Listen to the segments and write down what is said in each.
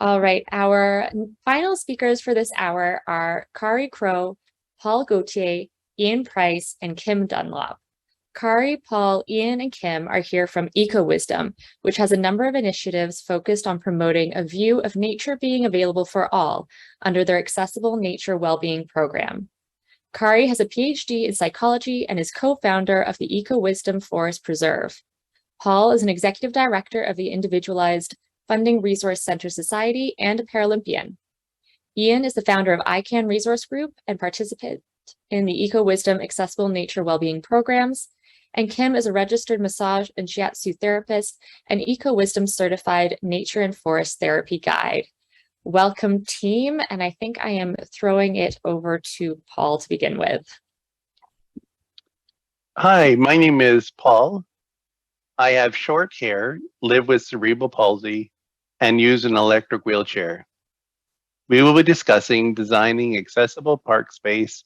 All right, our final speakers for this hour are Kari Krogh, Paul Gauthier, Ian Price, and Kim Dunlop. Kari, Paul, Ian, and Kim are here from EcoWisdom, which has a number of initiatives focused on promoting a view of nature being available for all under their Accessible Nature Wellbeing program. Kari has a Ph.D. in psychology and is co-founder of the EcoWisdom Forest Preserve. Paul is an executive director of the Individualized Funding Resource Centre Society and a Paralympian. Ian is the founder of ICANN Resource Group and participant in the EcoWisdom Accessible Nature Wellbeing programs. And Kim is a registered massage and shiatsu therapist and EcoWisdom certified nature and forest therapy guide. Welcome, team. And I think I am throwing it over to Paul to begin with. Hi, my name is Paul. I have short hair, live with cerebral palsy, and use an electric wheelchair. We will be discussing designing accessible park space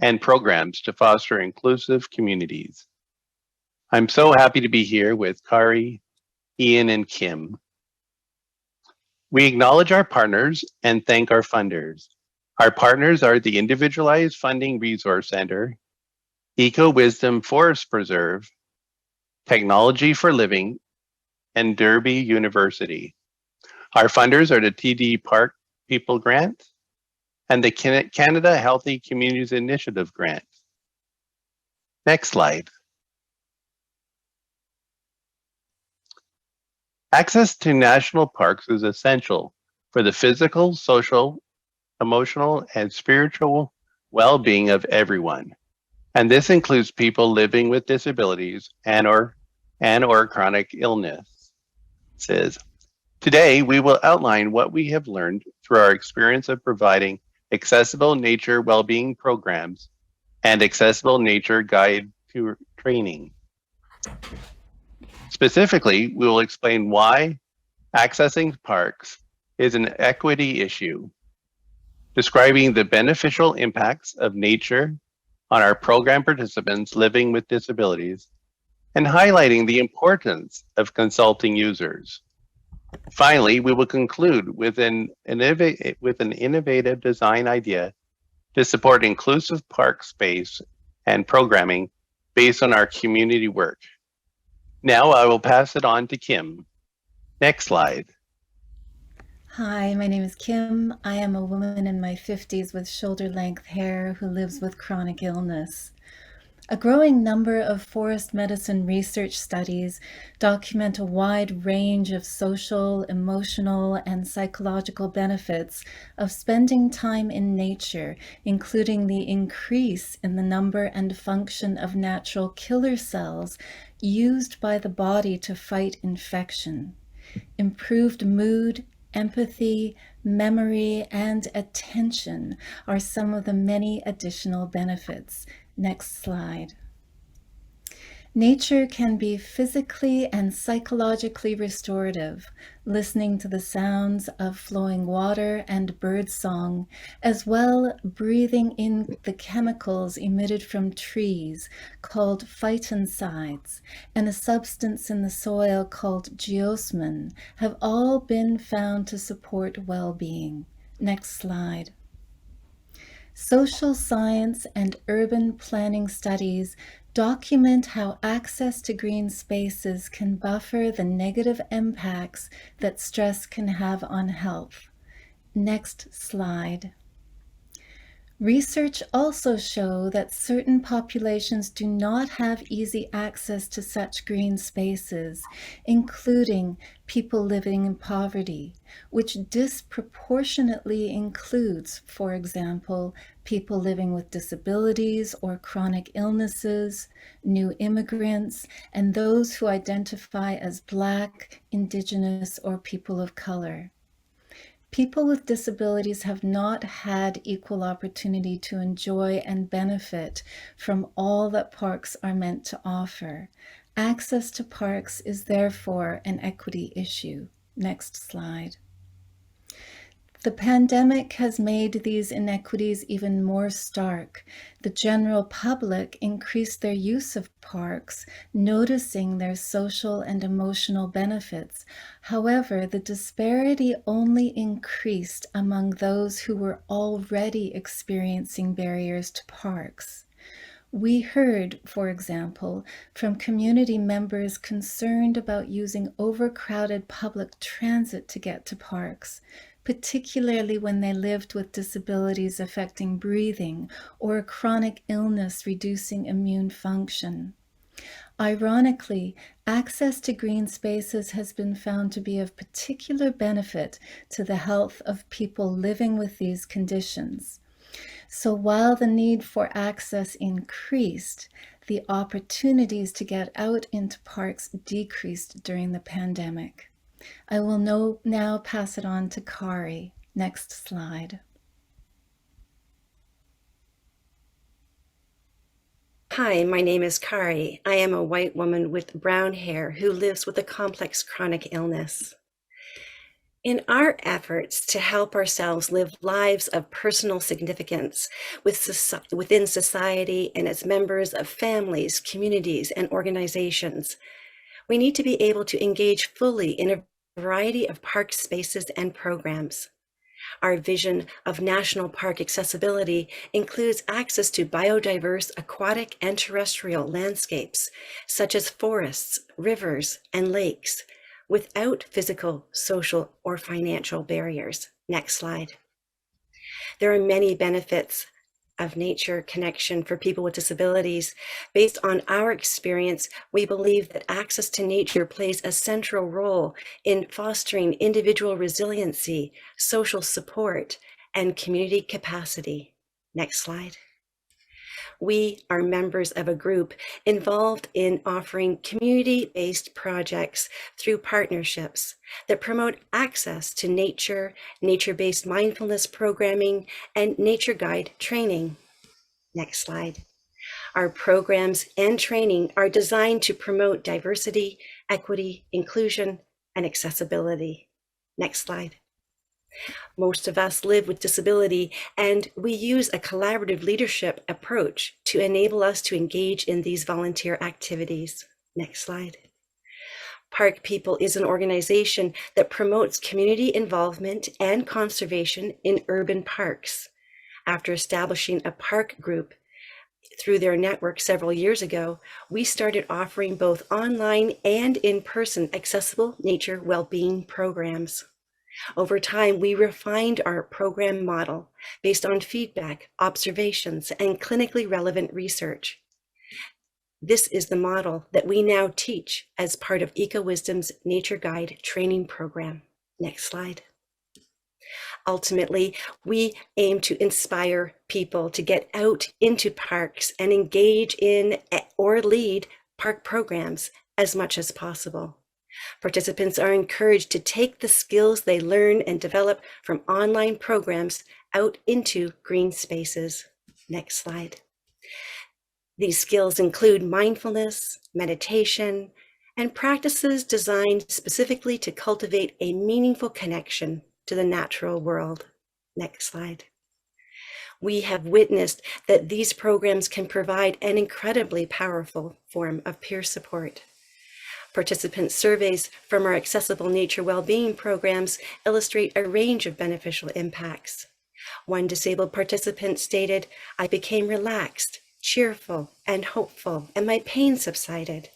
and programs to foster inclusive communities. I'm so happy to be here with Kari, Ian, and Kim. We acknowledge our partners and thank our funders. Our partners are the Individualized Funding Resource Centre, EcoWisdom Forest Preserve, Technology for Living, and Derby University. Our funders are the TD Park People Grant and the Canada Healthy Communities Initiative Grant. Next slide. Access to national parks is essential for the physical, social, emotional, and spiritual well-being of everyone. And this includes people living with disabilities and or chronic illness. Today, we will outline what we have learned through our experience of providing accessible nature well-being programs and accessible nature guide to training. Specifically, we will explain why accessing parks is an equity issue, describing the beneficial impacts of nature on our program participants living with disabilities, and highlighting the importance of consulting users. Finally, we will conclude with an innovative design idea to support inclusive park space and programming based on our community work. Now I will pass it on to Kim. Next slide. Hi, my name is Kim. I am a woman in my 50s with shoulder-length hair who lives with chronic illness. A growing number of forest medicine research studies document a wide range of social, emotional, and psychological benefits of spending time in nature, including the increase in the number and function of natural killer cells used by the body to fight infection, improved mood, empathy, memory, and attention are some of the many additional benefits. Next slide. Nature can be physically and psychologically restorative, listening to the sounds of flowing water and bird song, as well breathing in the chemicals emitted from trees called phytoncides, and a substance in the soil called geosmin have all been found to support well-being. Next slide. Social science and urban planning studies document how access to green spaces can buffer the negative impacts that stress can have on health. Next slide. Research also shows that certain populations do not have easy access to such green spaces, including people living in poverty, which disproportionately includes, for example, people living with disabilities or chronic illnesses, new immigrants, and those who identify as Black, Indigenous, or people of color. People with disabilities have not had equal opportunity to enjoy and benefit from all that parks are meant to offer. Access to parks is therefore an equity issue. Next slide. The pandemic has made these inequities even more stark. The general public increased their use of parks, noticing their social and emotional benefits. However, the disparity only increased among those who were already experiencing barriers to parks. We heard, for example, from community members concerned about using overcrowded public transit to get to parks, particularly when they lived with disabilities affecting breathing or a chronic illness reducing immune function. Ironically, access to green spaces has been found to be of particular benefit to the health of people living with these conditions. So while the need for access increased, the opportunities to get out into parks decreased during the pandemic. I will now pass it on to Kari. Next slide. Hi, my name is Kari. I am a white woman with brown hair who lives with a complex chronic illness. In our efforts to help ourselves live lives of personal significance within society and as members of families, communities, and organizations, we need to be able to engage fully in a variety of park spaces and programs. Our vision of national park accessibility includes access to biodiverse aquatic and terrestrial landscapes, such as forests, rivers, and lakes, without physical, social, or financial barriers. Next slide. There are many benefits of nature connection for people with disabilities. Based on our experience, we believe that access to nature plays a central role in fostering individual resiliency, social support, and community capacity. Next slide. We are members of a group involved in offering community-based projects through partnerships that promote access to nature, nature-based mindfulness programming, and nature guide training. Next slide. Our programs and training are designed to promote diversity, equity, inclusion, and accessibility. Next slide. Most of us live with disability, and we use a collaborative leadership approach to enable us to engage in these volunteer activities. Next slide. Park People is an organization that promotes community involvement and conservation in urban parks. After establishing a park group through their network several years ago, we started offering both online and in-person accessible nature well-being programs. Over time, we refined our program model based on feedback, observations, and clinically relevant research. This is the model that we now teach as part of EcoWisdom's Nature Guide training program. Next slide. Ultimately, we aim to inspire people to get out into parks and engage in or lead park programs as much as possible. Participants are encouraged to take the skills they learn and develop from online programs out into green spaces. Next slide. These skills include mindfulness, meditation, and practices designed specifically to cultivate a meaningful connection to the natural world. Next slide. We have witnessed that these programs can provide an incredibly powerful form of peer support. Participant surveys from our accessible nature well-being programs illustrate a range of beneficial impacts. One disabled participant stated, "I became relaxed, cheerful, and hopeful, and my pain subsided."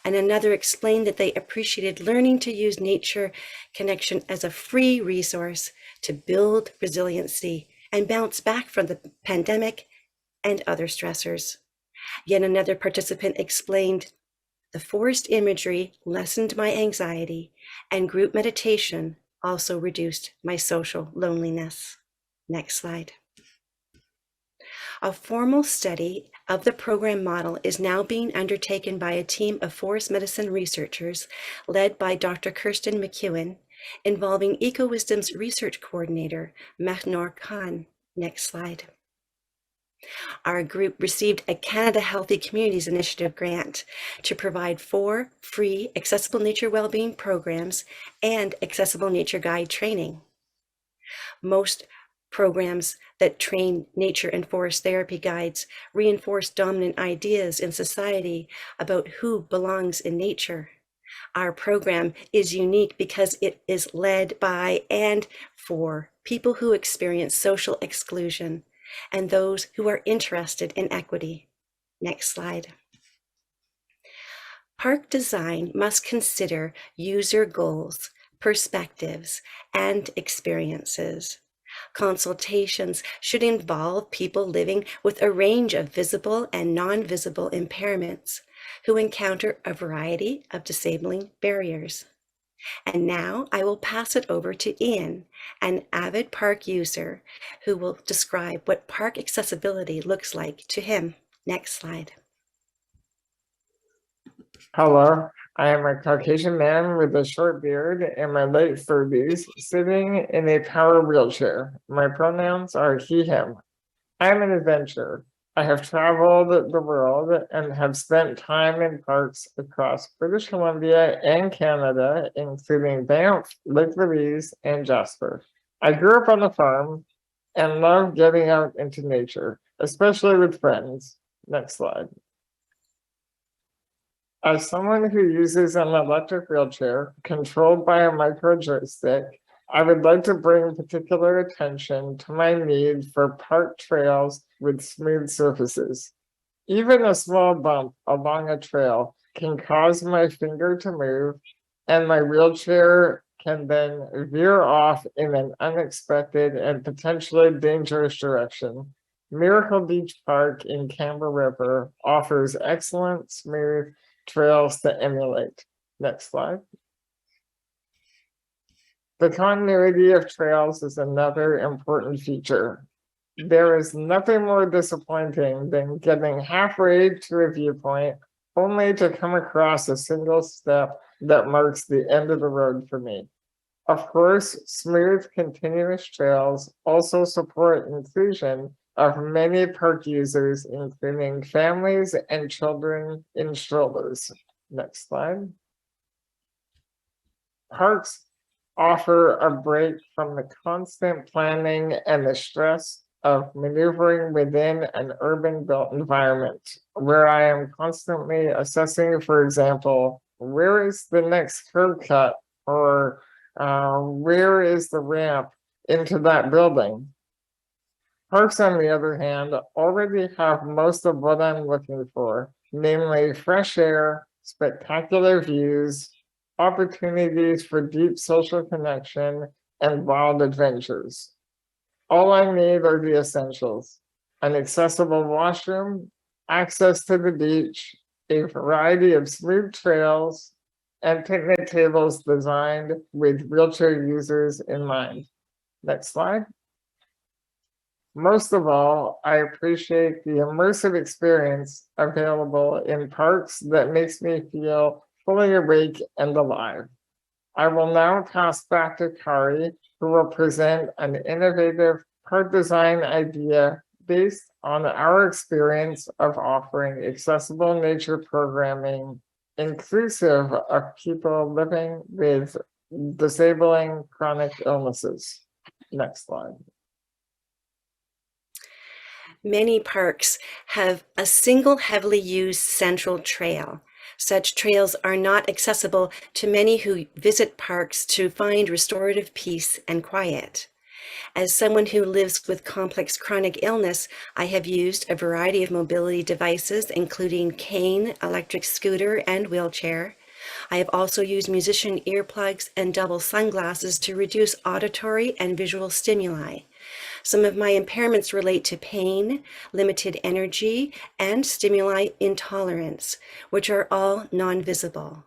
And another explained that they appreciated learning to use nature connection as a free resource to build resiliency and bounce back from the pandemic and other stressors. Yet another participant explained, "The forest imagery lessened my anxiety, and group meditation also reduced my social loneliness." Next slide. A formal study of the program model is now being undertaken by a team of forest medicine researchers led by Dr. Kirsten McEwen, involving EcoWisdom's research coordinator, Mahnor Khan. Next slide. Our group received a Canada Healthy Communities Initiative grant to provide 4 free accessible nature wellbeing programs and accessible nature guide training. Most programs that train nature and forest therapy guides reinforce dominant ideas in society about who belongs in nature. Our program is unique because it is led by and for people who experience social exclusion and those who are interested in equity. Next slide. Park design must consider user goals, perspectives, and experiences. Consultations should involve people living with a range of visible and non-visible impairments who encounter a variety of disabling barriers. And now I will pass it over to Ian, an avid park user, who will describe what park accessibility looks like to him. Next slide. Hello, I am a Caucasian man with a short beard in my late 30s, sitting in a power wheelchair. My pronouns are he, him. I am an adventurer. I have traveled the world and have spent time in parks across British Columbia and Canada, including Banff, Lake Louise, and Jasper. I grew up on a farm and love getting out into nature, especially with friends. Next slide. As someone who uses an electric wheelchair controlled by a micro joystick, I would like to bring particular attention to my need for park trails with smooth surfaces. Even a small bump along a trail can cause my finger to move, and my wheelchair can then veer off in an unexpected and potentially dangerous direction. Miracle Beach Park in Canberra River offers excellent, smooth trails to emulate. Next slide. The continuity of trails is another important feature. There is nothing more disappointing than getting halfway to a viewpoint only to come across a single step that marks the end of the road for me. Of course, smooth, continuous trails also support inclusion of many park users, including families and children in strollers. Next slide. Parks offer a break from the constant planning and the stress of maneuvering within an urban built environment, where I am constantly assessing, for example, where is the next curb cut, or where is the ramp into that building? Parks, on the other hand, already have most of what I'm looking for, namely fresh air, spectacular views, opportunities for deep social connection, and wild adventures. All I need are the essentials: an accessible washroom, access to the beach, a variety of smooth trails, and picnic tables designed with wheelchair users in mind. Next slide. Most of all, I appreciate the immersive experience available in parks that makes me feel fully awake and alive. I will now pass back to Kari, who will present an innovative park design idea based on our experience of offering accessible nature programming inclusive of people living with disabling chronic illnesses. Next slide. Many parks have a single heavily used central trail. Such trails are not accessible to many who visit parks to find restorative peace and quiet. As someone who lives with complex chronic illness, I have used a variety of mobility devices, including cane, electric scooter, and wheelchair. I have also used musician earplugs and double sunglasses to reduce auditory and visual stimuli. Some of my impairments relate to pain, limited energy, and stimuli intolerance, which are all non-visible.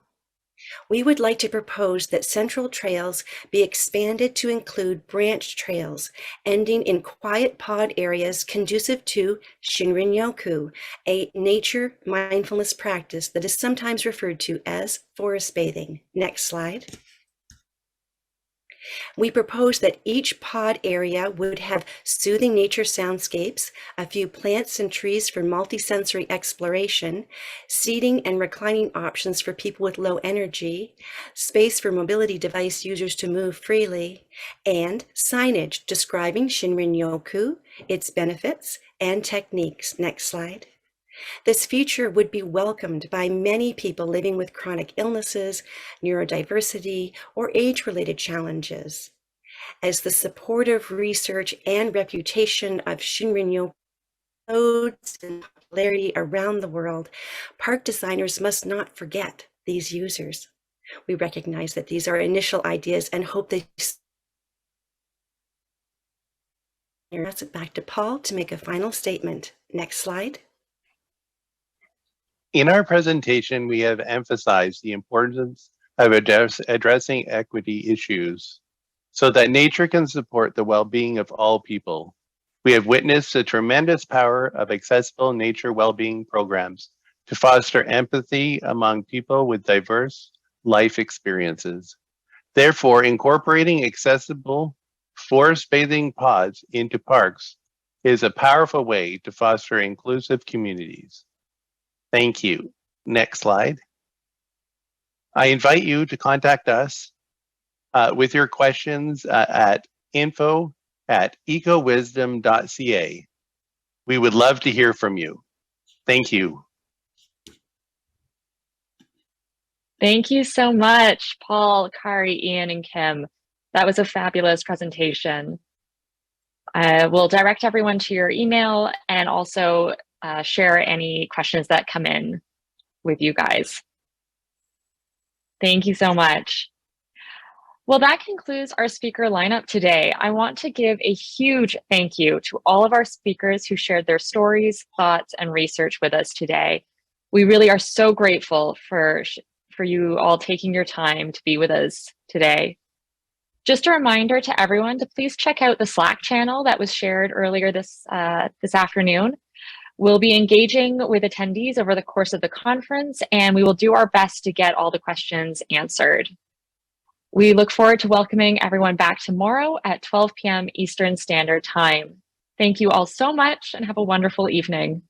We would like to propose that central trails be expanded to include branch trails, ending in quiet pod areas conducive to Shinrin-yoku, a nature mindfulness practice that is sometimes referred to as forest bathing. Next slide. We propose that each pod area would have soothing nature soundscapes, a few plants and trees for multisensory exploration, seating and reclining options for people with low energy, space for mobility device users to move freely, and signage describing Shinrin-yoku, its benefits, and techniques. Next slide. This future would be welcomed by many people living with chronic illnesses, neurodiversity, or age-related challenges. As the supportive research and reputation of Shinrin-yoku grows in popularity around the world, park designers must not forget these users. We recognize that these are initial ideas and hope they pass it back to Paul to make a final statement. Next slide. In our presentation, we have emphasized the importance of addressing equity issues so that nature can support the well-being of all people. We have witnessed the tremendous power of accessible nature well-being programs to foster empathy among people with diverse life experiences. Therefore, incorporating accessible forest bathing pods into parks is a powerful way to foster inclusive communities. Thank you. Next slide. I invite you to contact us with your questions at info@ecowisdom.ca. We would love to hear from you. Thank you. Thank you so much, Paul, Kari, Ian, and Kim. That was a fabulous presentation. I will direct everyone to your email and also share any questions that come in with you guys. Thank you so much. Well, that concludes our speaker lineup today. I want to give a huge thank you to all of our speakers who shared their stories, thoughts, and research with us today. We really are so grateful for you all taking your time to be with us today. Just a reminder to everyone to please check out the Slack channel that was shared earlier this afternoon. We'll be engaging with attendees over the course of the conference, and we will do our best to get all the questions answered. We look forward to welcoming everyone back tomorrow at 12 p.m. Eastern Standard Time. Thank you all so much and have a wonderful evening.